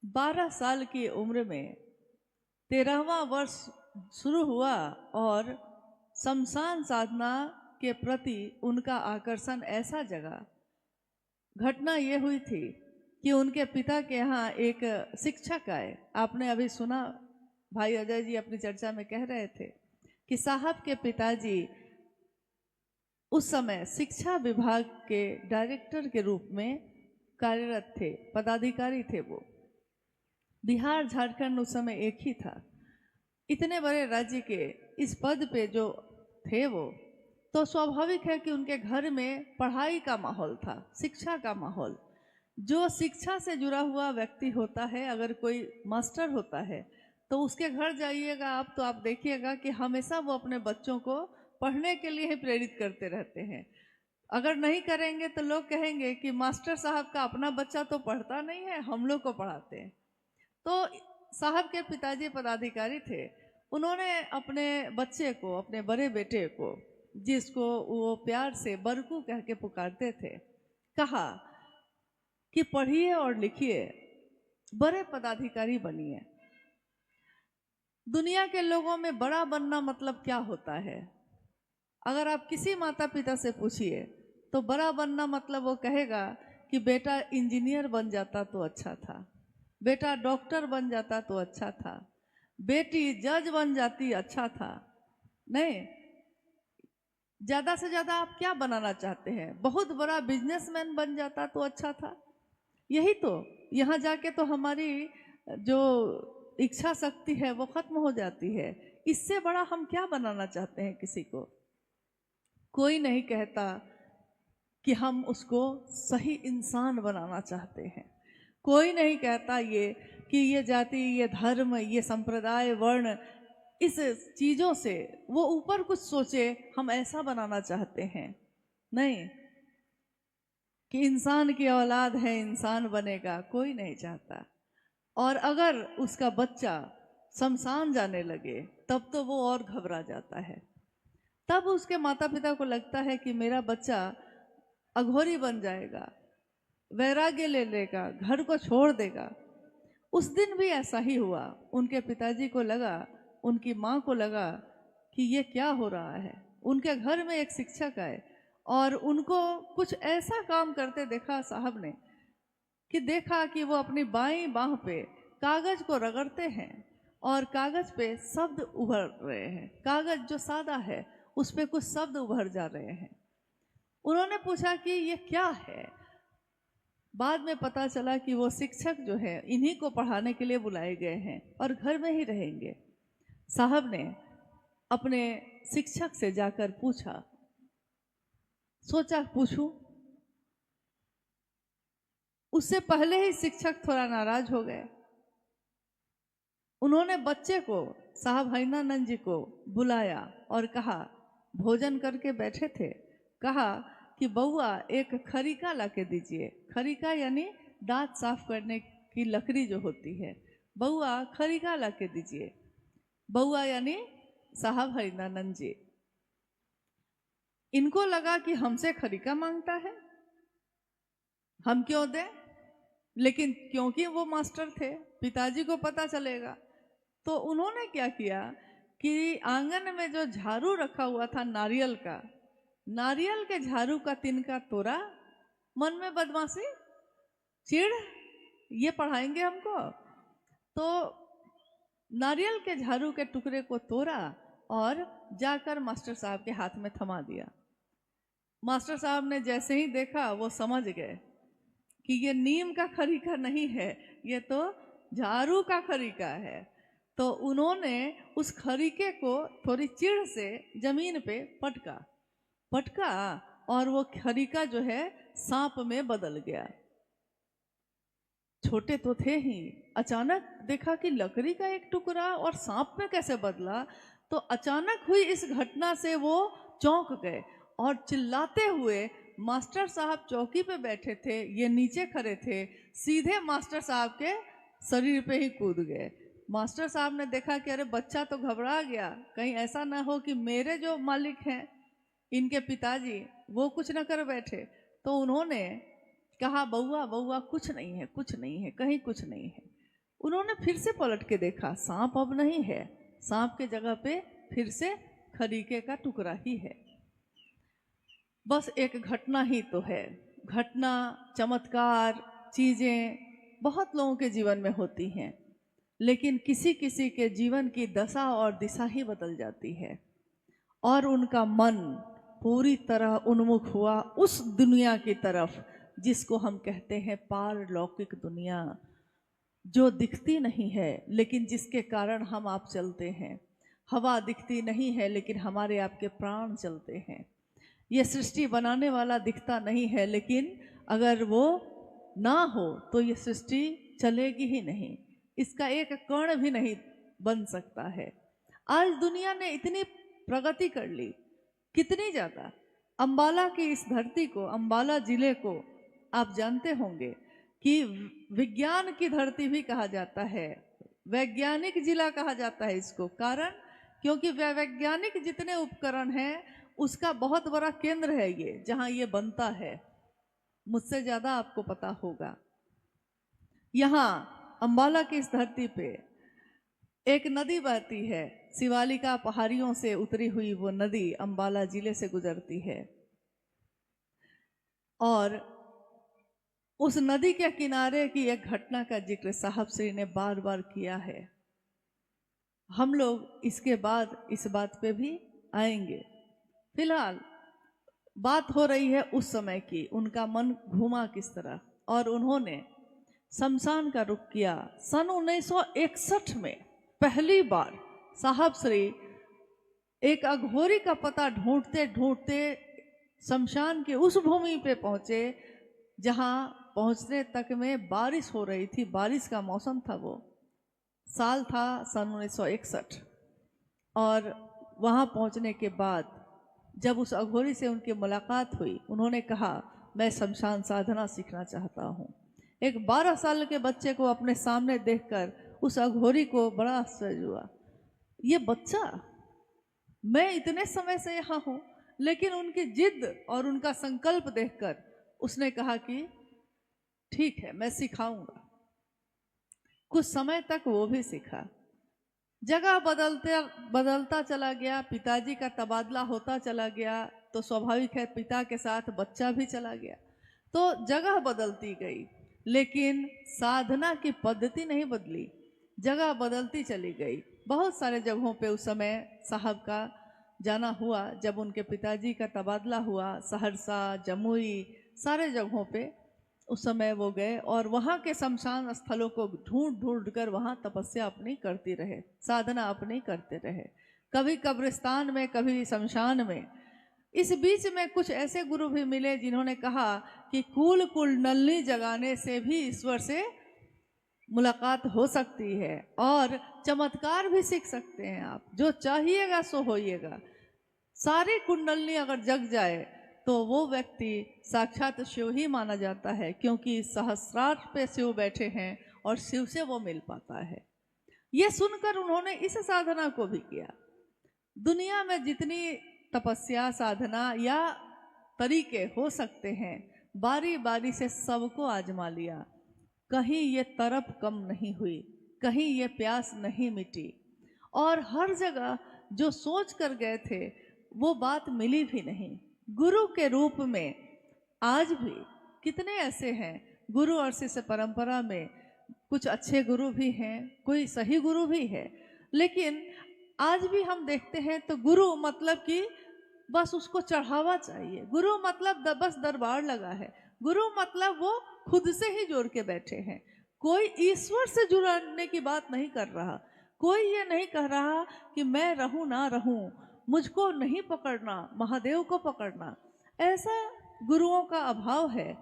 12 साल की उम्र में 13वां वर्ष शुरू हुआ और शमशान साधना के प्रति उनका आकर्षण ऐसा जगा। घटना ये हुई थी कि उनके पिता के यहाँ एक शिक्षक आए। आपने अभी सुना, भाई अजय जी अपनी चर्चा में कह रहे थे कि साहब के पिताजी उस समय शिक्षा विभाग के डायरेक्टर के रूप में कार्यरत थे, पदाधिकारी थे। वो बिहार झारखंड उस समय एक ही था। इतने बड़े राज्य के इस पद पे जो थे वो, तो स्वाभाविक है कि उनके घर में पढ़ाई का माहौल था, शिक्षा का माहौल। जो शिक्षा से जुड़ा हुआ व्यक्ति होता है, अगर कोई मास्टर होता है तो उसके घर जाइएगा आप, तो आप देखिएगा कि हमेशा वो अपने बच्चों को पढ़ने के लिए ही प्रेरित करते रहते हैं। अगर नहीं करेंगे तो लोग कहेंगे कि मास्टर साहब का अपना बच्चा तो पढ़ता नहीं है, हम लोग को पढ़ाते हैं। तो साहब के पिताजी पदाधिकारी थे। उन्होंने अपने बच्चे को, अपने बड़े बेटे को, जिसको वो प्यार से बरकू कह के पुकारते थे, कहा कि पढ़िए और लिखिए, बड़े पदाधिकारी बनिए। दुनिया के लोगों में बड़ा बनना मतलब क्या होता है? अगर आप किसी माता पिता से पूछिए तो बड़ा बनना मतलब वो कहेगा कि बेटा इंजीनियर बन जाता तो अच्छा था, बेटा डॉक्टर बन जाता तो अच्छा था, बेटी जज बन जाती अच्छा था। नहीं, ज्यादा से ज्यादा आप क्या बनाना चाहते हैं? बहुत बड़ा बिजनेसमैन बन जाता तो अच्छा था। यही तो, यहाँ जाके तो हमारी जो इच्छा शक्ति है वो खत्म हो जाती है। इससे बड़ा हम क्या बनाना चाहते हैं किसी को? कोई नहीं कहता कि हम उसको सही इंसान बनाना चाहते हैं। कोई नहीं कहता ये कि ये जाति, ये धर्म, ये संप्रदाय, वर्ण, इस चीज़ों से वो ऊपर कुछ सोचे हम ऐसा बनाना चाहते हैं। नहीं, कि इंसान की औलाद है इंसान बनेगा, कोई नहीं चाहता। और अगर उसका बच्चा शमशान जाने लगे तब तो वो और घबरा जाता है। तब उसके माता पिता को लगता है कि मेरा बच्चा अघोरी बन जाएगा, वैराग्य ले लेगा, घर को छोड़ देगा। उस दिन भी ऐसा ही हुआ। उनके पिताजी को लगा, उनकी माँ को लगा कि ये क्या हो रहा है। उनके घर में एक शिक्षक आए और उनको कुछ ऐसा काम करते देखा साहब ने कि देखा कि वो अपनी बाईं बाह पे कागज को रगड़ते हैं और कागज पे शब्द उभर रहे हैं। कागज जो सादा है उस पे कुछ शब्द उभर जा रहे हैं। उन्होंने पूछा कि ये क्या है। बाद में पता चला कि वो शिक्षक जो है इन्हीं को पढ़ाने के लिए बुलाए गए हैं और घर में ही रहेंगे। साहब ने अपने शिक्षक से जाकर पूछा, सोचा पूछूं। उससे पहले ही शिक्षक थोड़ा नाराज हो गए। उन्होंने बच्चे को, साहब हैनानंद जी को बुलाया और कहा, भोजन करके बैठे थे, कहा कि बउआ एक खरीका ला के दीजिए। खरीका यानी दांत साफ करने की लकड़ी जो होती है। बउआ खरीका ला के दीजिए। बउआ यानी साहब हैनानंद जी। इनको लगा कि हमसे खरीका मांगता है, हम क्यों दें? लेकिन क्योंकि वो मास्टर थे, पिताजी को पता चलेगा, तो उन्होंने क्या किया कि आंगन में जो झाड़ू रखा हुआ था नारियल का, नारियल के झाड़ू का तिनका तोड़ा। मन में बदमाशी, चिढ़, ये पढ़ाएंगे हमको। तो नारियल के झाड़ू के टुकड़े को तोड़ा और जाकर मास्टर साहब के हाथ में थमा दिया। मास्टर साहब ने जैसे ही देखा वो समझ गए कि ये नीम का खरीका नहीं है, ये तो झाड़ू का खरीका है। तो उन्होंने उस खरीके को थोड़ी चिढ़ से जमीन पे पटका और वो खरीका जो है सांप में बदल गया। छोटे तो थे ही, अचानक देखा कि लकड़ी का एक टुकड़ा और सांप में कैसे बदला। तो अचानक हुई इस घटना से वो चौंक गए और चिल्लाते हुए, मास्टर साहब चौकी पे बैठे थे, ये नीचे खड़े थे, सीधे मास्टर साहब के शरीर पे ही कूद गए। मास्टर साहब ने देखा कि अरे बच्चा तो घबरा गया, कहीं ऐसा ना हो कि मेरे जो मालिक हैं, इनके पिताजी, वो कुछ न कर बैठे। तो उन्होंने कहा, बउआ बउआ कुछ नहीं है, कुछ नहीं है, कहीं कुछ नहीं है। उन्होंने फिर से पलट के देखा, सांप अब नहीं है, सांप के जगह पे फिर से खरीके का टुकड़ा ही है। बस एक घटना ही तो है। घटना, चमत्कार, चीजें बहुत लोगों के जीवन में होती हैं, लेकिन किसी किसी के जीवन की दशा और दिशा ही बदल जाती है और उनका मन पूरी तरह उन्मुख हुआ उस दुनिया की तरफ जिसको हम कहते हैं पारलौकिक दुनिया, जो दिखती नहीं है लेकिन जिसके कारण हम आप चलते हैं। हवा दिखती नहीं है लेकिन हमारे आपके प्राण चलते हैं। ये सृष्टि बनाने वाला दिखता नहीं है, लेकिन अगर वो ना हो तो ये सृष्टि चलेगी ही नहीं, इसका एक कण भी नहीं बन सकता है। आज दुनिया ने इतनी प्रगति कर ली, कितनी ज़्यादा। अंबाला की इस धरती को, अंबाला जिले को आप जानते होंगे कि विज्ञान की धरती भी कहा जाता है, वैज्ञानिक जिला कहा जाता है इसको। कारण क्योंकि वैज्ञानिक जितने उपकरण हैं उसका बहुत बड़ा केंद्र है ये, जहाँ ये बनता है। मुझसे ज़्यादा आपको पता होगा। यहाँ अंबाला की इस धरती पे एक नदी बहती है, शिवालिका पहाड़ियों से उतरी हुई वो नदी अंबाला जिले से गुजरती है और उस नदी के किनारे की एक घटना का जिक्र साहब श्री ने बार बार किया है। हम लोग इसके बाद इस बात पे भी आएंगे। फिलहाल बात हो रही है उस समय की, उनका मन घूमा किस तरह और उन्होंने शमशान का रुख किया। सन 1961 में पहली बार साहब श्री एक अघोरी का पता ढूंढते ढूंढते शमशान के उस भूमि पे पहुंचे जहां पहुंचने तक में बारिश हो रही थी। बारिश का मौसम था, वो साल था सन 1961। और वहां पहुंचने के बाद जब उस अघोरी से उनकी मुलाकात हुई, उन्होंने कहा मैं शमशान साधना सीखना चाहता हूँ। एक 12 साल के बच्चे को अपने सामने देखकर उस अघोरी को बड़ा आश्चर्य हुआ। ये बच्चा, मैं इतने समय से यहाँ हूँ, लेकिन उनकी जिद और उनका संकल्प देखकर उसने कहा कि ठीक है मैं सिखाऊंगा। कुछ समय तक वो भी सीखा। जगह बदलता चला गया, पिताजी का तबादला होता चला गया, तो स्वाभाविक है पिता के साथ बच्चा भी चला गया, तो जगह बदलती गई, लेकिन साधना की पद्धति नहीं बदली। जगह बदलती चली गई। बहुत सारे जगहों पे उस समय साहब का जाना हुआ। जब उनके पिताजी का तबादला हुआ, सहरसा, जमुई, सारे जगहों पे उस समय वो गए और वहाँ के शमशान स्थलों को ढूंढ ढूंढ कर वहाँ तपस्या अपनी करती रहे, साधना अपनी करते रहे, कभी कब्रिस्तान में, कभी शमशान में। इस बीच में कुछ ऐसे गुरु भी मिले जिन्होंने कहा कि कुल कुंडलनी जगाने से भी ईश्वर से मुलाकात हो सकती है और चमत्कार भी सीख सकते हैं आप। जो चाहिएगा सो होइएगा। सारी कुंडलनी अगर जग जाए तो वो व्यक्ति साक्षात शिव ही माना जाता है, क्योंकि सहस्रार पे शिव बैठे हैं और शिव से वो मिल पाता है। ये सुनकर उन्होंने इस साधना को भी किया। दुनिया में जितनी तपस्या, साधना या तरीके हो सकते हैं, बारी बारी से सबको आजमा लिया। कहीं ये तरफ कम नहीं हुई, कहीं ये प्यास नहीं मिटी, और हर जगह जो सोच कर गए थे वो बात मिली भी नहीं। गुरु के रूप में आज भी कितने ऐसे हैं। गुरु और शिष्य परंपरा में कुछ अच्छे गुरु भी हैं, कोई सही गुरु भी है, लेकिन आज भी हम देखते हैं तो गुरु मतलब कि बस उसको चढ़ावा चाहिए। गुरु मतलब बस दरबार लगा है। गुरु मतलब वो खुद से ही जोड़ के बैठे हैं। कोई ईश्वर से जुड़ने की बात नहीं कर रहा। कोई ये नहीं कह रहा कि मैं रहूं ना रहूं, मुझको नहीं पकड़ना, महादेव को पकड़ना। ऐसा गुरुओं का अभाव है,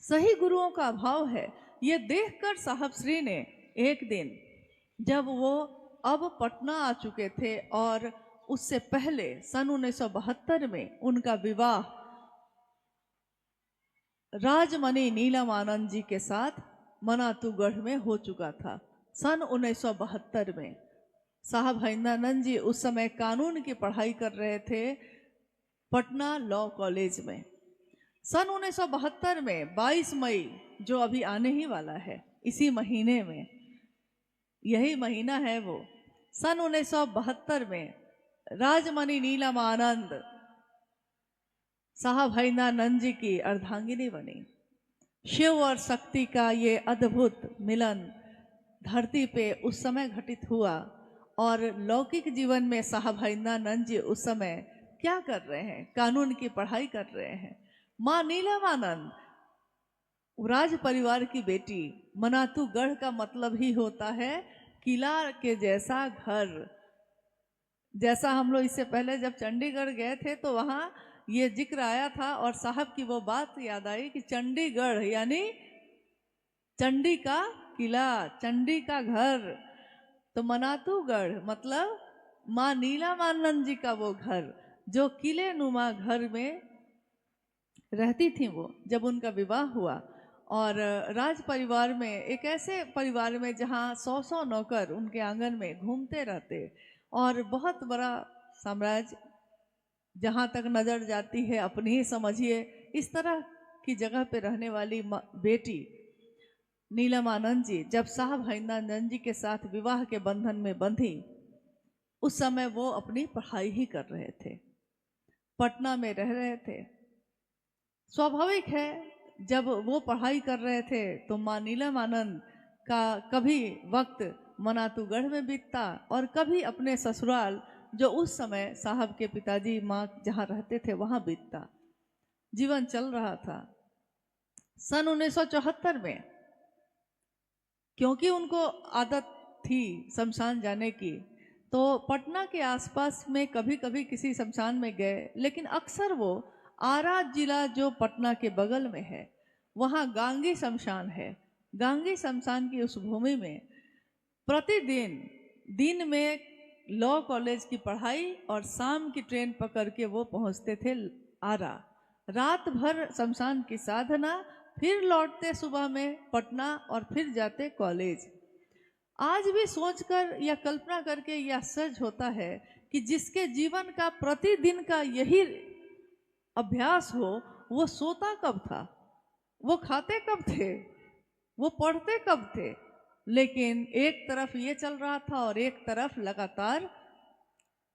सही गुरुओं का अभाव है। ये देखकर साहब श्री ने एक दिन, जब वो अब पटना आ चुके थे और उससे पहले सन 1972 में उनका विवाह राजमणि नीलम आनंद जी के साथ मनातूगढ़ में हो चुका था। सन 1972 में साहब हरिंद्रानंद जी उस समय कानून की पढ़ाई कर रहे थे पटना लॉ कॉलेज में। सन 1972 में 22 मई, जो अभी आने ही वाला है, इसी महीने में यही महीना है वो। सन 1972 में राजमणि नीलमानंद साहब हरिनानंद जी की अर्धांगिनी बनी। शिव और शक्ति का ये अद्भुत मिलन धरती पे उस समय घटित हुआ। और लौकिक जीवन में साहब हरिनानंद जी उस समय क्या कर रहे हैं? कानून की पढ़ाई कर रहे हैं। माँ नीलमानंद राज परिवार की बेटी। मनातूगढ़ का मतलब ही होता है किला के जैसा घर। जैसा हम लोग इससे पहले जब चंडीगढ़ गए थे तो वहाँ ये जिक्र आया था और साहब की वो बात याद आई कि चंडीगढ़ यानी चंडी का किला, चंडी का घर। तो मनातूगढ़ मतलब माँ नीलमानंद जी का वो घर, जो किले नुमा घर में रहती थी वो। जब उनका विवाह हुआ और राज परिवार में, एक ऐसे परिवार में जहाँ 100 नौकर उनके आंगन में घूमते रहते और बहुत बड़ा साम्राज्य जहाँ तक नजर जाती है अपनी ही समझिए, इस तरह की जगह पे रहने वाली बेटी नीलमानंद जी जब साहब हरिनानंद जी के साथ विवाह के बंधन में बंधी, उस समय वो अपनी पढ़ाई ही कर रहे थे, पटना में रह रहे थे। स्वाभाविक है जब वो पढ़ाई कर रहे थे तो माँ नीलमानंद का कभी वक्त मनातूगढ़ में बीतता और कभी अपने ससुराल, जो उस समय साहब के पिताजी माँ जहाँ रहते थे वहाँ बीतता। जीवन चल रहा था। सन 1974 में, क्योंकि उनको आदत थी शमशान जाने की, तो पटना के आसपास में कभी कभी किसी शमशान में गए, लेकिन अक्सर वो आरा जिला जो पटना के बगल में है वहाँ गांगी शमशान है। गांगी शमशान की उस भूमि में प्रतिदिन दिन में लॉ कॉलेज की पढ़ाई और शाम की ट्रेन पकड़ के वो पहुँचते थे आरा। रात भर शमशान की साधना, फिर लौटते सुबह में पटना और फिर जाते कॉलेज। आज भी सोचकर या कल्पना करके यह सच होता है कि जिसके जीवन का प्रतिदिन का यही अभ्यास हो, वो सोता कब था, वो खाते कब थे, वो पढ़ते कब थे। लेकिन एक तरफ ये चल रहा था और एक तरफ लगातार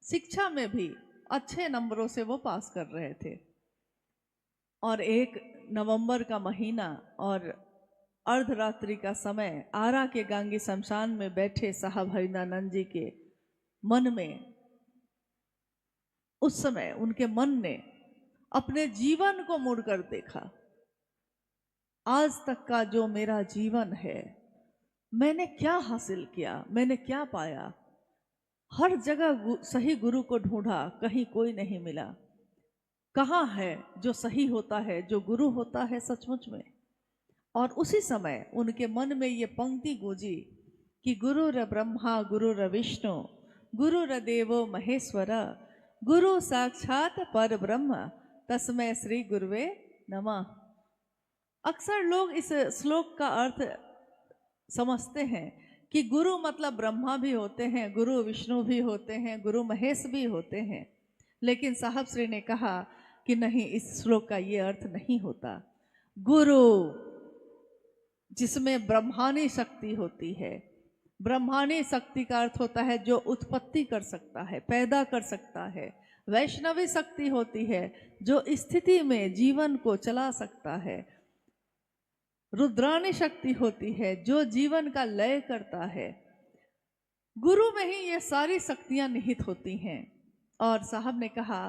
शिक्षा में भी अच्छे नंबरों से वो पास कर रहे थे। और 1 नवंबर का महीना और अर्धरात्रि का समय, आरा के गांगी शमशान में बैठे साहब हरिनानंद जी के मन में, उस समय उनके मन ने अपने जीवन को मुड़कर देखा। आज तक का जो मेरा जीवन है, मैंने क्या हासिल किया, मैंने क्या पाया। हर जगह सही गुरु को ढूंढा, कहीं कोई नहीं मिला। कहाँ है जो सही होता है, जो गुरु होता है सचमुच में। और उसी समय उनके मन में ये पंक्ति गूंजी कि गुरुर ब्रह्मा गुरुर विष्णु गुरुर देवो महेश्वर गुरु साक्षात पर ब्रह्म तस्मै श्री गुरुवे नमः। अक्सर लोग इस श्लोक का अर्थ समझते हैं कि गुरु मतलब ब्रह्मा भी होते हैं, गुरु विष्णु भी होते हैं, गुरु महेश भी होते हैं। लेकिन साहब श्री ने कहा कि नहीं, इस श्लोक का ये अर्थ नहीं होता। गुरु जिसमें ब्रह्मानी शक्ति होती है, ब्रह्मानी शक्ति का अर्थ होता है जो उत्पत्ति कर सकता है, पैदा कर सकता है। वैष्णवी शक्ति होती है जो स्थिति में जीवन को चला सकता है। रुद्रानी शक्ति होती है जो जीवन का लय करता है। गुरु में ही ये सारी शक्तियां निहित होती हैं। और साहब ने कहा,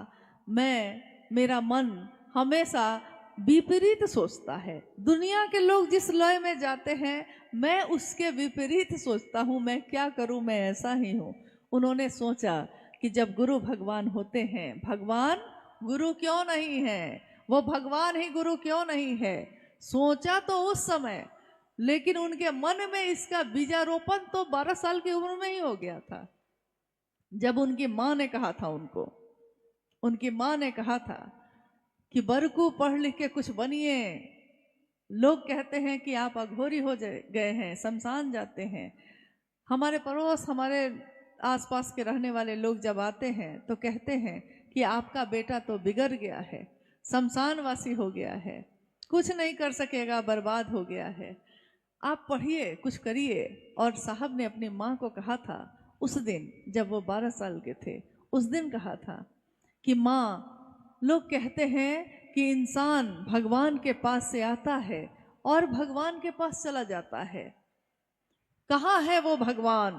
मेरा मन हमेशा विपरीत सोचता है। दुनिया के लोग जिस लय में जाते हैं, मैं उसके विपरीत सोचता हूँ। मैं क्या करूँ, मैं ऐसा ही हूँ। उन्होंने सोचा कि जब गुरु भगवान होते हैं, भगवान गुरु क्यों नहीं है, वो भगवान ही गुरु क्यों नहीं है। सोचा तो उस समय, लेकिन उनके मन में इसका बीजारोपण तो 12 साल की उम्र में ही हो गया था, जब उनकी माँ ने कहा था उनकी माँ ने कहा था कि बरकू पढ़ लिख के कुछ बनिए। लोग कहते हैं कि आप अघोरी हो गए हैं, शमशान जाते हैं। हमारे पड़ोस, हमारे आसपास के रहने वाले लोग जब आते हैं तो कहते हैं कि आपका बेटा तो बिगड़ गया है, शमशानवासी हो गया है, कुछ नहीं कर सकेगा, बर्बाद हो गया है। आप पढ़िए, कुछ करिए। और साहब ने अपनी माँ को कहा था उस दिन, जब वो 12 साल के थे, उस दिन कहा था कि माँ, लोग कहते हैं कि इंसान भगवान के पास से आता है और भगवान के पास चला जाता है। कहाँ है वो भगवान?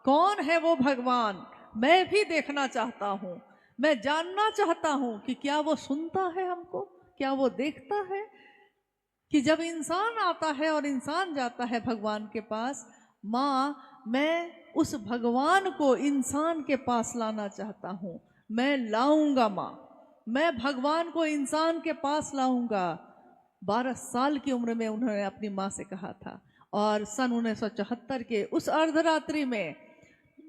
कौन है वो भगवान? मैं भी देखना चाहता हूँ। मैं जानना चाहता हूँ कि क्या वो सुनता है हमको, क्या वो देखता है? कि जब इंसान आता है और इंसान जाता है भगवान के पास, माँ, मैं उस भगवान को इंसान के पास लाना चाहता हूँ। मैं लाऊंगा माँ, मैं भगवान को इंसान के पास लाऊंगा। 12 साल की उम्र में उन्होंने अपनी माँ से कहा था। और सन 1974 के उस अर्धरात्रि में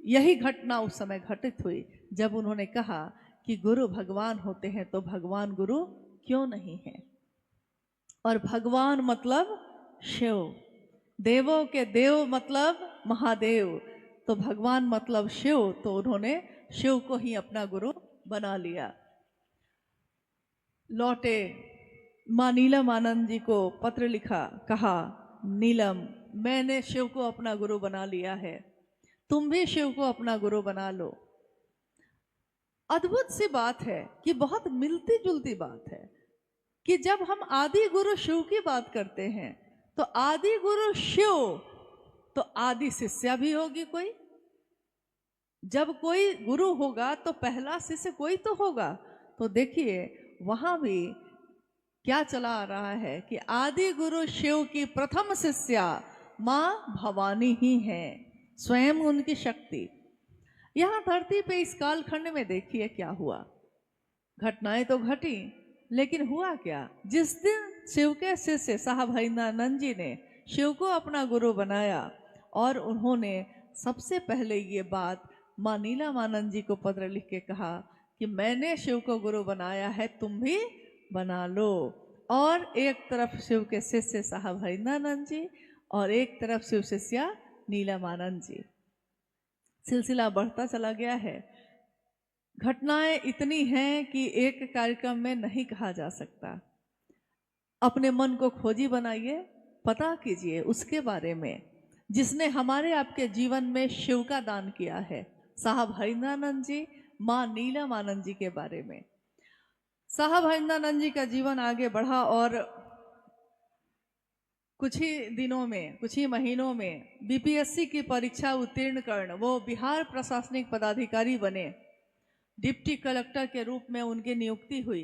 यही घटना उस समय घटित हुई, जब उन्होंने कहा कि गुरु भगवान होते हैं तो भगवान गुरु क्यों नहीं है। और भगवान मतलब शिव, देवों के देव मतलब महादेव, तो भगवान मतलब शिव, तो उन्होंने शिव को ही अपना गुरु बना लिया। लौटे, माँ नीलम आनंद जी को पत्र लिखा, कहा, नीलम, मैंने शिव को अपना गुरु बना लिया है, तुम भी शिव को अपना गुरु बना लो। अद्भुत सी बात है कि बहुत मिलती जुलती बात है कि जब हम आदि गुरु शिव की बात करते हैं तो आदि गुरु शिव, तो आदि शिष्या भी होगी कोई। जब कोई गुरु होगा तो पहला शिष्य कोई तो होगा। तो देखिए वहां भी क्या चला आ रहा है कि आदि गुरु शिव की प्रथम शिष्या माँ भवानी ही है, स्वयं उनकी शक्ति। यहाँ धरती पे इस कालखंड में देखिए क्या हुआ। घटनाएं तो घटी, लेकिन हुआ क्या? जिस दिन शिव के शिष्य साहब हरिनानंद जी ने शिव को अपना गुरु बनाया और उन्होंने सबसे पहले ये बात माँ नीलमानंद जी को पत्र लिख के कहा कि मैंने शिव को गुरु बनाया है, तुम भी बना लो। और एक तरफ शिव के शिष्य साहब हरिनानंद जी और एक तरफ शिव शिष्या नीलमानंद जी। सिलसिला बढ़ता चला गया है। घटनाएं इतनी हैं कि एक कार्यक्रम में नहीं कहा जा सकता। अपने मन को खोजी बनाइए, पता कीजिए उसके बारे में जिसने हमारे आपके जीवन में शिव का दान किया है, साहब हरिनानंद जी, माँ नीलमानंद जी के बारे में। साहब हरिनानंद जी का जीवन आगे बढ़ा और कुछ ही दिनों में, कुछ ही महीनों में बीपीएससी की परीक्षा उत्तीर्ण कर वो बिहार प्रशासनिक पदाधिकारी बने। डिप्टी कलेक्टर के रूप में उनकी नियुक्ति हुई,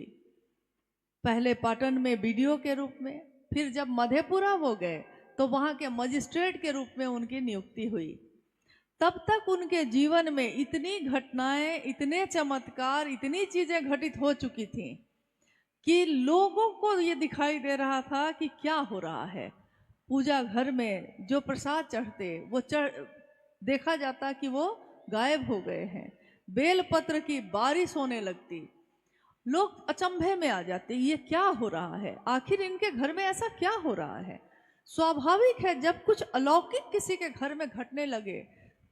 पहले पाटन में बीडीओ के रूप में, फिर जब मधेपुरा वो गए तो वहाँ के मजिस्ट्रेट के रूप में उनकी नियुक्ति हुई। तब तक उनके जीवन में इतनी घटनाएं, इतने चमत्कार, इतनी चीजें घटित हो चुकी थी कि लोगों को ये दिखाई दे रहा था कि क्या हो रहा है। पूजा घर में जो प्रसाद चढ़ते वो देखा जाता कि वो गायब हो गए हैं। बेलपत्र की बारिश होने लगती, लोग अचंभे में आ जाते, ये क्या हो रहा है, आखिर इनके घर में ऐसा क्या हो रहा है। स्वाभाविक है, जब कुछ अलौकिक किसी के घर में घटने लगे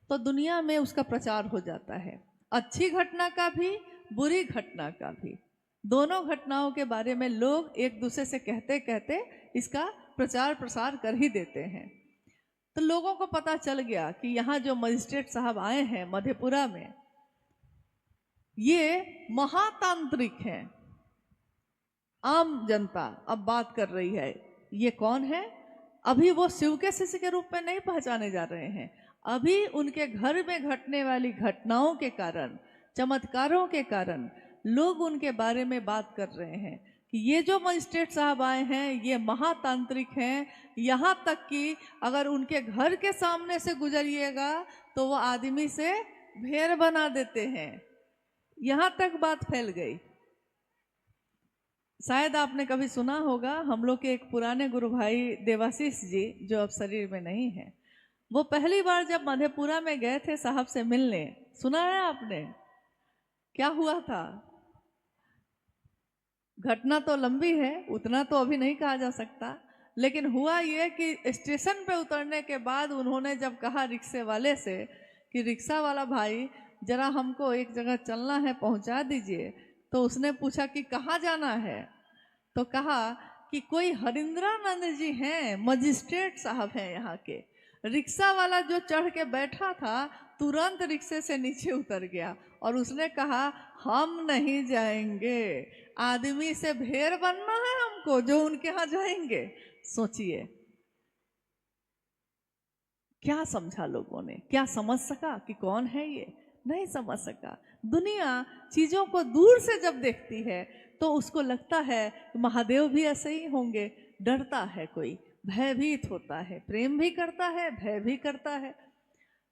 तो दुनिया में उसका प्रचार हो जाता है, अच्छी घटना का भी, बुरी घटना का भी। दोनों घटनाओं के बारे में लोग एक दूसरे से कहते कहते इसका प्रचार प्रसार कर ही देते हैं। तो लोगों को पता चल गया कि यहाँ जो मजिस्ट्रेट साहब आए हैं मधेपुरा में, ये महातांत्रिक हैं। आम जनता अब बात कर रही है, ये कौन है? अभी वो शिव के शिष्य के रूप में नहीं पहचाने जा रहे हैं। अभी उनके घर में घटने वाली घटनाओं के कारण, चमत्कारों के कारण लोग उनके बारे में बात कर रहे हैं कि ये जो मजिस्ट्रेट साहब आए हैं ये महातांत्रिक हैं। यहाँ तक कि अगर उनके घर के सामने से गुजरिएगा तो वो आदमी से भेड़ बना देते हैं। यहाँ तक बात फैल गई। शायद आपने कभी सुना होगा, हम लोग के एक पुराने गुरु भाई देवाशीष जी, जो अब शरीर में नहीं है, वो पहली बार जब मधेपुरा में गए थे साहब से मिलने, सुना है आपने क्या हुआ था? घटना तो लंबी है, उतना तो अभी नहीं कहा जा सकता, लेकिन हुआ ये कि स्टेशन पे उतरने के बाद उन्होंने जब कहा रिक्शे वाले से कि रिक्शा वाला भाई जरा हमको एक जगह चलना है, पहुंचा दीजिए, तो उसने पूछा कि कहाँ जाना है, तो कहा कि कोई हरिंद्रानंद जी हैं, मजिस्ट्रेट साहब हैं यहाँ के। रिक्शा वाला जो चढ़ के बैठा था तुरंत रिक्शे से नीचे उतर गया और उसने कहा हम नहीं जाएंगे, आदमी से भेड़ बनना है हमको जो उनके यहाँ जाएंगे। सोचिए क्या समझा लोगों ने, क्या समझ सका कि कौन है ये? नहीं समझ सका। दुनिया चीजों को दूर से जब देखती है तो उसको लगता है महादेव भी ऐसे ही होंगे। डरता है कोई, भयभीत होता है, प्रेम भी करता है, भय भी करता है।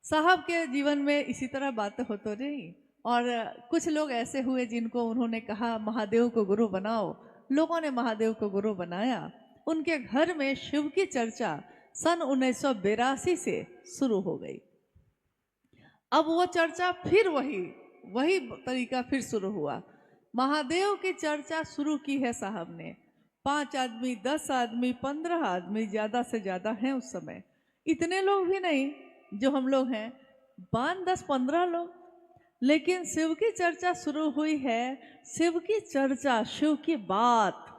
साहब के जीवन में इसी तरह बातें हो तो रही। और कुछ लोग ऐसे हुए जिनको उन्होंने कहा महादेव को गुरु बनाओ। लोगों ने महादेव को गुरु बनाया। उनके घर में शिव की चर्चा सन 1982 से शुरू हो गई। अब वो चर्चा फिर वही तरीका फिर शुरू हुआ। महादेव की चर्चा शुरू की है साहब ने। 5 आदमी, 10 आदमी, 15 आदमी, ज्यादा से ज्यादा हैं उस समय। इतने लोग भी नहीं जो हम लोग हैं, 5, 10, 15 लोग। लेकिन शिव की चर्चा शुरू हुई है। शिव की चर्चा, शिव की बात।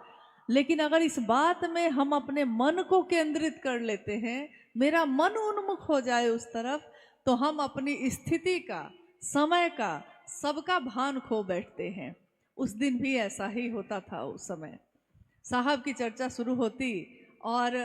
लेकिन अगर इस बात में हम अपने मन को केंद्रित कर लेते हैं, मेरा मन उन्मुख हो जाए उस तरफ, तो हम अपनी स्थिति का, समय का, सबका भान खो बैठते हैं। उस दिन भी ऐसा ही होता था। उस समय साहब की चर्चा शुरू होती और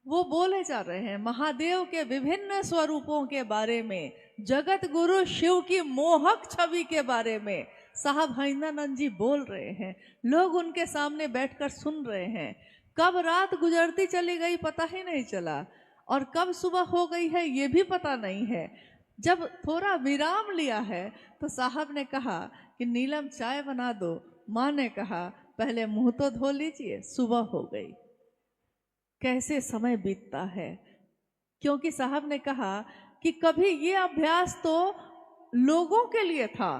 वो बोले जा रहे हैं महादेव के विभिन्न स्वरूपों के बारे में, जगत गुरु शिव की मोहक छवि के बारे में साहब हरिंद्रानंद जी बोल रहे हैं। लोग उनके सामने बैठकर सुन रहे हैं। कब रात गुजरती चली गई पता ही नहीं चला और कब सुबह हो गई है ये भी पता नहीं है। जब थोड़ा विराम लिया है तो साहब ने कहा कि नीलम चाय बना दो। माँ ने कहा पहले मुंह तो धो लीजिए, सुबह हो गई। कैसे समय बीतता है। क्योंकि साहब ने कहा कि कभी ये अभ्यास तो लोगों के लिए था।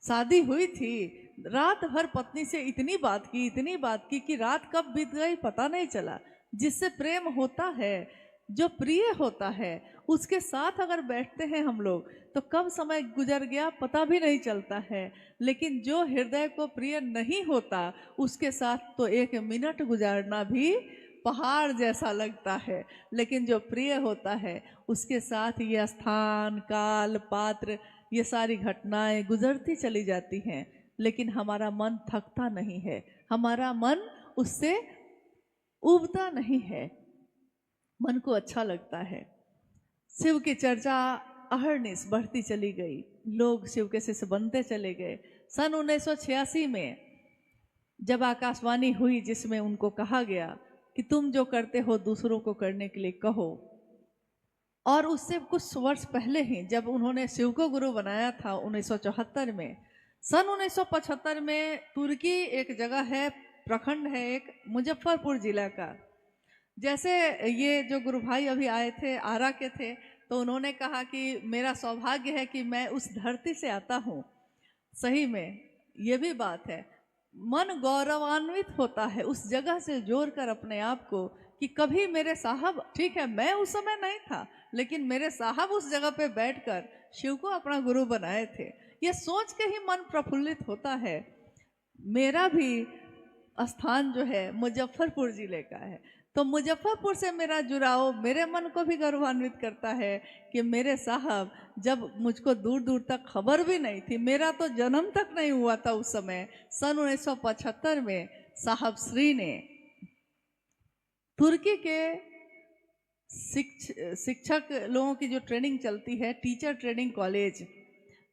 शादी हुई थी, रात भर पत्नी से इतनी बात की कि रात कब बीत गई पता नहीं चला। जिससे प्रेम होता है, जो प्रिय होता है, उसके साथ अगर बैठते हैं हम लोग तो कब समय गुजर गया पता भी नहीं चलता है। लेकिन जो हृदय को प्रिय नहीं होता उसके साथ तो 1 मिनट गुजारना भी पहाड़ जैसा लगता है। लेकिन जो प्रिय होता है उसके साथ ये स्थान, काल, पात्र, ये सारी घटनाएं गुजरती चली जाती हैं, लेकिन हमारा मन थकता नहीं है, हमारा मन उससे उबता नहीं है, मन को अच्छा लगता है। शिव की चर्चा अहरनिश बढ़ती चली गई। लोग शिव के शिष्य बनते चले गए। सन 1986 में जब आकाशवाणी हुई जिसमें उनको कहा गया कि तुम जो करते हो दूसरों को करने के लिए कहो, और उससे कुछ वर्ष पहले ही जब उन्होंने शिव को गुरु बनाया था 1974 में, सन 1975 में तुर्की एक जगह है, प्रखंड है एक, मुजफ्फरपुर जिला का। जैसे ये जो गुरु भाई अभी आए थे, आरा के थे, तो उन्होंने कहा कि मेरा सौभाग्य है कि मैं उस धरती से आता हूँ। सही में ये भी बात है, मन गौरवान्वित होता है उस जगह से जोड़कर अपने आप को कि कभी मेरे साहब, ठीक है मैं उस समय नहीं था, लेकिन मेरे साहब उस जगह पे बैठकर शिव को अपना गुरु बनाए थे। ये सोच के ही मन प्रफुल्लित होता है। मेरा भी स्थान जो है मुजफ्फरपुर जिले का है, तो मुजफ्फरपुर से मेरा जुड़ाव मेरे मन को भी गौरवान्वित करता है कि मेरे साहब, जब मुझको दूर दूर तक खबर भी नहीं थी, मेरा तो जन्म तक नहीं हुआ था उस समय, सन 1975 में साहब श्री ने तुर्की के शिक्षक लोगों की जो ट्रेनिंग चलती है, टीचर ट्रेनिंग कॉलेज,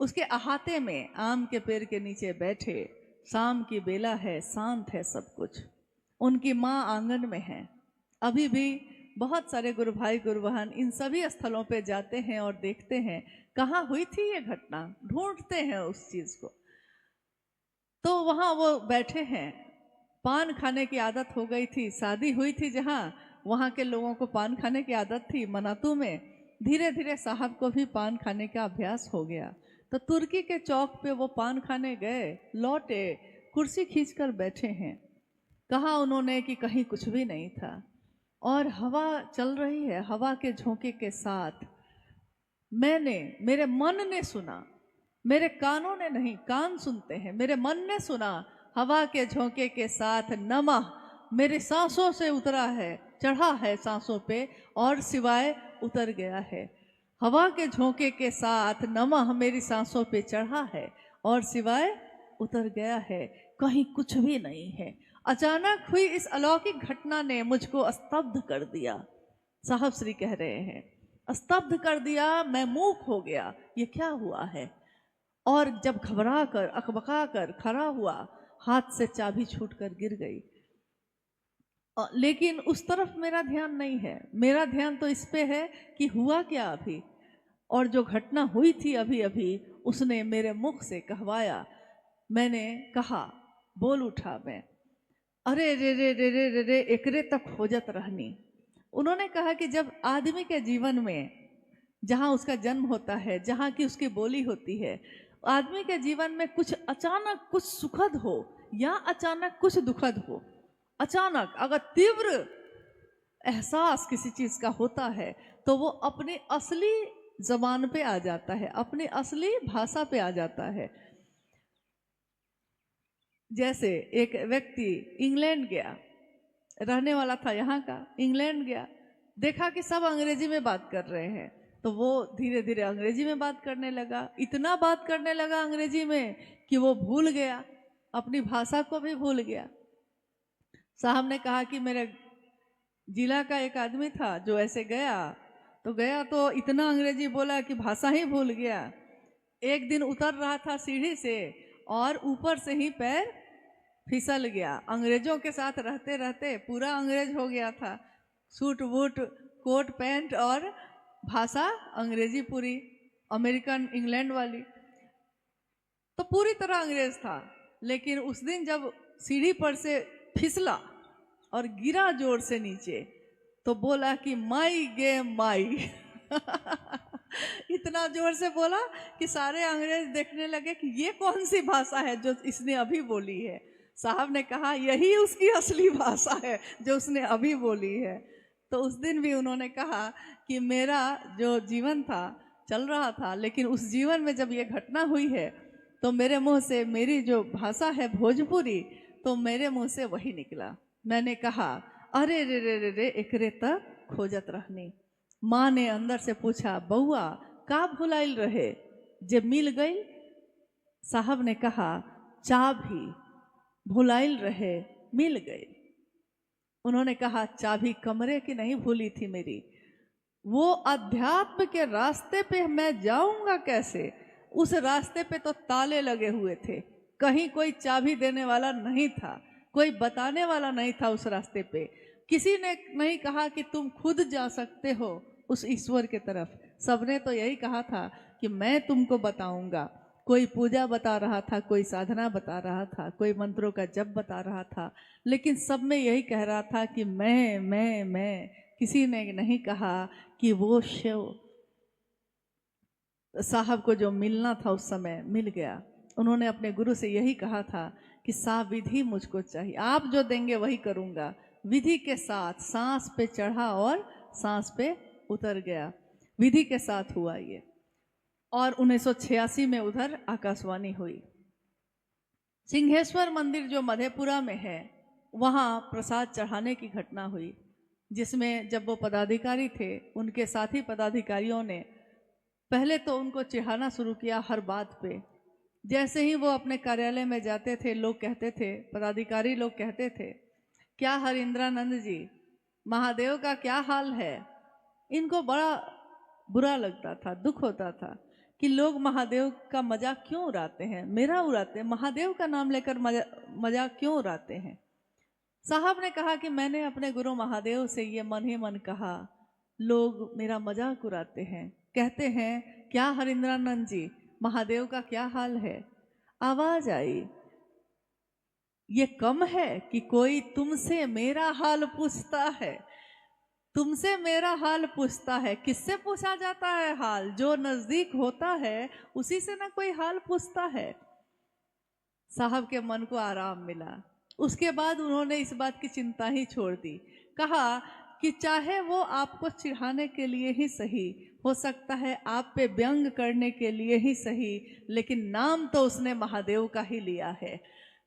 उसके अहाते में आम के पेड़ के नीचे बैठे, शाम की बेला है, शांत है सब कुछ, उनकी माँ आंगन में है। अभी भी बहुत सारे गुरु भाई गुरु बहन इन सभी स्थलों पे जाते हैं और देखते हैं कहाँ हुई थी ये घटना, ढूंढते हैं उस चीज को। तो वहाँ वो बैठे हैं, पान खाने की आदत हो गई थी, शादी हुई थी जहाँ, वहाँ के लोगों को पान खाने की आदत थी मनातू में। धीरे धीरे साहब को भी पान खाने का अभ्यास हो गया। तो तुर्की के चौक पे वो पान खाने गए, लौटे, कुर्सी खींचकर बैठे हैं। कहा उन्होंने कि कहीं कुछ भी नहीं था और हवा चल रही है, हवा के झोंके के साथ मेरे मन ने सुना, मेरे कानों ने नहीं, कान सुनते हैं, मेरे मन ने सुना, हवा के झोंके के साथ नमः मेरे सांसों से उतरा है, चढ़ा है सांसों पे और सिवाय उतर गया है। हवा के झोंके के साथ नमः मेरी सांसों पे चढ़ा है और सिवाय उतर गया है, कहीं कुछ भी नहीं है। अचानक हुई इस अलौकिक घटना ने मुझको स्तब्ध कर दिया। साहब श्री कह रहे हैं, स्तब्ध कर दिया, मैं मूक हो गया, ये क्या हुआ है। और जब घबरा कर अकबका कर खड़ा हुआ, हाथ से चाबी छूट कर गिर गई। लेकिन उस तरफ मेरा ध्यान नहीं है, मेरा ध्यान तो इस पे है कि हुआ क्या अभी। और जो घटना हुई थी अभी अभी, उसने मेरे मुख से कहवाया। मैंने कहा, बोल उठा मैं, अरे रे रे रे रे रे रे एकरे तक खोजत रहनी। उन्होंने कहा कि जब आदमी के जीवन में, जहाँ उसका जन्म होता है, जहाँ की उसकी बोली होती है, आदमी के जीवन में कुछ अचानक कुछ सुखद हो या अचानक कुछ दुखद हो, अचानक अगर तीव्र एहसास किसी चीज का होता है तो वो अपनी असली जबान पे आ जाता है, अपनी असली भाषा पे आ जाता है। जैसे एक व्यक्ति इंग्लैंड गया, रहने वाला था यहाँ का, इंग्लैंड गया, देखा कि सब अंग्रेजी में बात कर रहे हैं, तो वो धीरे धीरे अंग्रेजी में बात करने लगा। इतना बात करने लगा अंग्रेजी में कि वो भूल गया, अपनी भाषा को भी भूल गया। साहब ने कहा कि मेरे जिला का एक आदमी था जो ऐसे गया तो इतना अंग्रेजी बोला कि भाषा ही भूल गया। एक दिन उतर रहा था सीढ़ी से और ऊपर से ही पैर फिसल गया। अंग्रेजों के साथ रहते रहते पूरा अंग्रेज हो गया था, सूट वूट कोट पैंट और भाषा अंग्रेजी पूरी, अमेरिकन इंग्लैंड वाली, तो पूरी तरह अंग्रेज था। लेकिन उस दिन जब सीढ़ी पर से फिसला और गिरा जोर से नीचे, तो बोला कि माई गे माई इतना जोर से बोला कि सारे अंग्रेज देखने लगे कि ये कौन सी भाषा है जो इसने अभी बोली है। साहब ने कहा यही उसकी असली भाषा है जो उसने अभी बोली है। तो उस दिन भी उन्होंने कहा कि मेरा जो जीवन था चल रहा था, लेकिन उस जीवन में जब ये घटना हुई है तो मेरे मुंह से, मेरी जो भाषा है भोजपुरी, तो मेरे मुंह से वही निकला। मैंने कहा, अरे रे रे रे रे एकरे तक खोजत रहनी। माँ ने अंदर से पूछा, बउआ का भुलाइल रहे जब मिल गई। साहब ने कहा, चाबी भुलाइल रहे मिल गई। उन्होंने कहा, चाबी कमरे की नहीं भूली थी मेरी, वो अध्यात्म के रास्ते पे मैं जाऊंगा कैसे। उस रास्ते पे तो ताले लगे हुए थे, कहीं कोई चाबी देने वाला नहीं था, कोई बताने वाला नहीं था उस रास्ते पे। किसी ने नहीं कहा कि तुम खुद जा सकते हो उस ईश्वर के तरफ। सबने तो यही कहा था कि मैं तुमको बताऊंगा। कोई पूजा बता रहा था, कोई साधना बता रहा था, कोई मंत्रों का जप बता रहा था, लेकिन सब में यही कह रहा था कि मैं। किसी ने नहीं कहा कि वो शिव साहब को जो मिलना था उस समय मिल गया। उन्होंने अपने गुरु से यही कहा था कि साविधि मुझको चाहिए, आप जो देंगे वही करूँगा। विधि के साथ सांस पे चढ़ा और सांस पे उतर गया, विधि के साथ हुआ ये। और 1986 में उधर आकाशवाणी हुई। सिंहेश्वर मंदिर जो मधेपुरा में है, वहाँ प्रसाद चढ़ाने की घटना हुई, जिसमें जब वो पदाधिकारी थे, उनके साथी पदाधिकारियों ने पहले तो उनको चिढ़ाना शुरू किया हर बात पे। जैसे ही वो अपने कार्यालय में जाते थे, लोग कहते थे, पदाधिकारी लोग कहते थे, क्या हरिंद्रानंद जी, महादेव का क्या हाल है। इनको बड़ा बुरा लगता था, दुख होता था कि लोग महादेव का मजाक क्यों उड़ाते हैं, मेरा उड़ाते हैं, महादेव का नाम लेकर मजाक क्यों उड़ाते हैं। साहब ने कहा कि मैंने अपने गुरु महादेव से ये मन ही मन कहा, लोग मेरा मजाक उड़ाते हैं, कहते हैं क्या हरिंद्रानंद जी, महादेव का क्या हाल है। आवाज आई, ये कम है कि कोई तुमसे मेरा हाल पूछता है, तुमसे मेरा हाल पूछता है। किससे पूछा जाता है हाल? जो नजदीक होता है उसी से ना कोई हाल पूछता है। साहब के मन को आराम मिला। उसके बाद उन्होंने इस बात की चिंता ही छोड़ दी। कहा कि चाहे वो आपको चिढ़ाने के लिए ही सही, हो सकता है आप पे व्यंग करने के लिए ही सही, लेकिन नाम तो उसने महादेव का ही लिया है।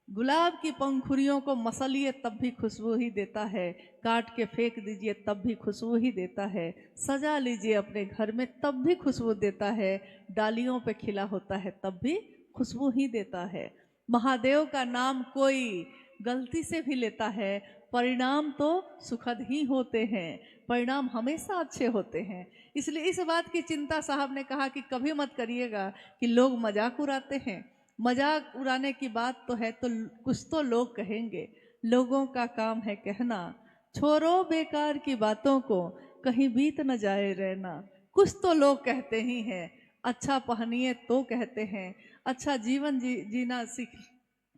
गुलाब की पंखुड़ियों को मसलिए तब भी खुशबू ही देता है, काट के फेंक दीजिए तब भी खुशबू ही देता है, सजा लीजिए अपने घर में तब भी खुशबू देता है, डालियों पे खिला होता है तब भी खुशबू ही देता है। महादेव का नाम कोई गलती से भी लेता है, परिणाम तो सुखद ही होते हैं, परिणाम हमेशा अच्छे होते हैं। इसलिए इस बात की चिंता साहब ने कहा कि कभी मत करिएगा कि लोग मजाक उड़ाते हैं। मजाक उड़ाने की बात तो है तो कुछ तो लोग कहेंगे, लोगों का काम है कहना, छोड़ो बेकार की बातों को, कहीं बीत न जाए रहना। कुछ तो लोग कहते ही हैं, अच्छा पहनिए तो कहते हैं, अच्छा जीवन जीना सीख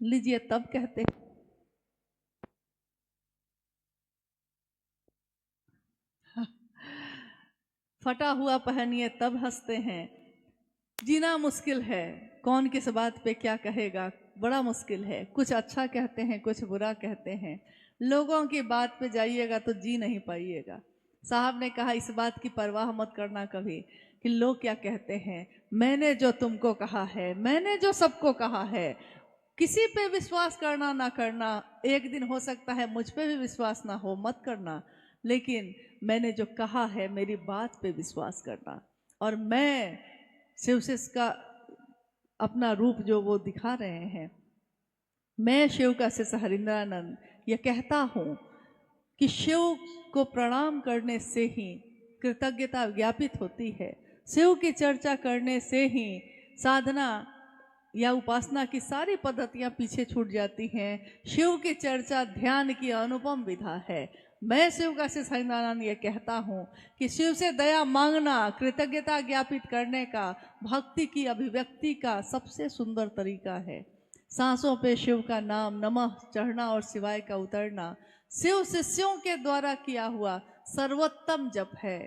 लीजिए तब कहते हैं। फटा हुआ पहनिए तब हंसते हैं। जीना मुश्किल है, कौन किस बात पे क्या कहेगा, बड़ा मुश्किल है। कुछ अच्छा कहते हैं, कुछ बुरा कहते हैं। लोगों की बात पे जाइएगा तो जी नहीं पाइएगा। साहब ने कहा इस बात की परवाह मत करना कभी कि लोग क्या कहते हैं। मैंने जो तुमको कहा है, मैंने जो सबको कहा है, किसी पे विश्वास करना ना करना, एक दिन हो सकता है मुझ पे भी विश्वास ना हो, मत करना, लेकिन मैंने जो कहा है मेरी बात पे विश्वास करना। और मैं शिवशिष का अपना रूप जो वो दिखा रहे हैं, मैं शिव का शिष्य हरिंद्रानंद ये कहता हूँ कि शिव को प्रणाम करने से ही कृतज्ञता ज्ञापित होती है। शिव की चर्चा करने से ही साधना या उपासना की सारी पद्धतियां पीछे छूट जाती हैं। शिव की चर्चा ध्यान की अनुपम विधा है। मैं शिव का शिष्य हरिनारायण ये कहता हूँ कि शिव से दया मांगना कृतज्ञता ज्ञापित करने का, भक्ति की अभिव्यक्ति का सबसे सुंदर तरीका है। सांसों पे शिव का नाम नमः चढ़ना और शिवाय का उतरना शिव शिष्यों के द्वारा किया हुआ सर्वोत्तम जप है।